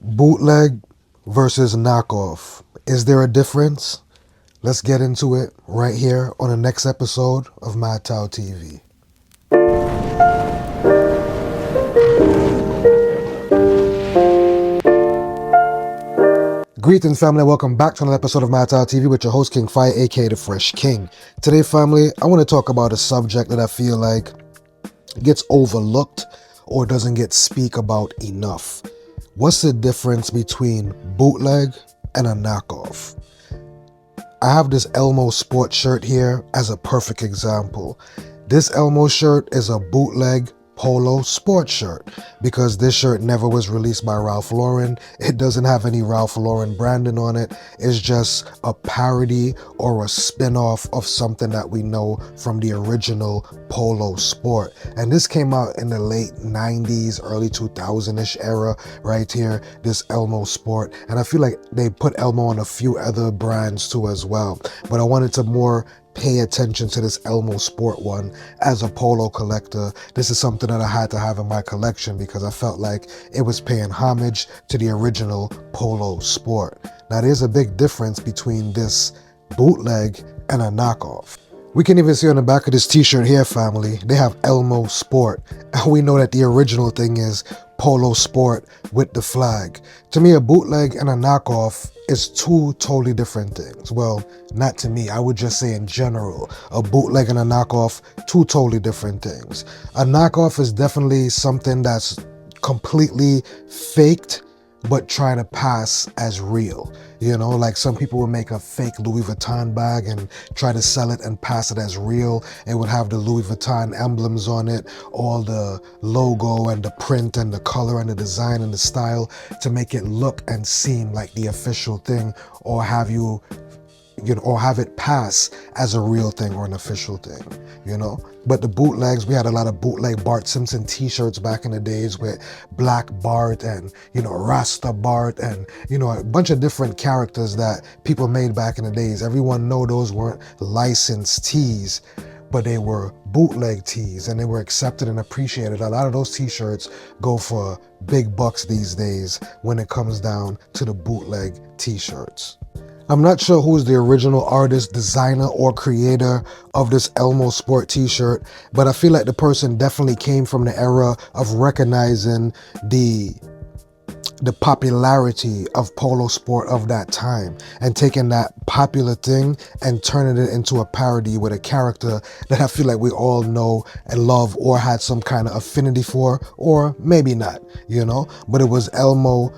Bootleg versus knockoff. Is there a difference? Let's get into it right here on the next episode of Mad Tao TV. Greetings, family. Welcome back to another episode of Mad Tao TV with your host, King Fire, aka The Fresh King. Today, family, I want to talk about a subject that I feel like gets overlooked or doesn't get speak about enough. What's the difference between bootleg and a knockoff? I have this Elmo Sport shirt here as a perfect example. This Elmo shirt is a bootleg polo sport shirt because this shirt never was released by Ralph Lauren. It doesn't have any Ralph Lauren branding on it. It's just a parody or a spin-off of something that we know from the original polo sport. And this came out in the late 90s, early 2000-ish era right here, this Elmo Sport. And I feel like they put Elmo on a few other brands too as well. But I wanted to more pay attention to this Elmo Sport one as a polo collector. This is something that I had to have in my collection because I felt like it was paying homage to the original polo sport. Now there's a big difference between this bootleg and a knockoff. We can even see on the back of this t-shirt here, family, they have Elmo Sport. And we know that the original thing is polo sport with the flag. To me, a bootleg and a knockoff is two totally different things. Well, not to me. I would just say in general, a bootleg and a knockoff, two totally different things. A knockoff is definitely something that's completely faked, but trying to pass as real. You know, like some people would make a fake Louis Vuitton bag and try to sell it and pass it as real. It would have the Louis Vuitton emblems on it, all the logo and the print and the color and the design and the style to make it look and seem like the official thing, or have or have it pass as a real thing or an official thing, you know? But the bootlegs, we had a lot of bootleg Bart Simpson t-shirts back in the days with Black Bart and, Rasta Bart and, a bunch of different characters that people made back in the days. Everyone know those weren't licensed tees, but they were bootleg tees and they were accepted and appreciated. A lot of those t-shirts go for big bucks these days when it comes down to the bootleg t-shirts. I'm not sure who's the original artist, designer, or creator of this Elmo Sport t-shirt, but I feel like the person definitely came from the era of recognizing the popularity of polo sport of that time and taking that popular thing and turning it into a parody with a character that I feel like we all know and love or had some kind of affinity for, or maybe not, but it was Elmo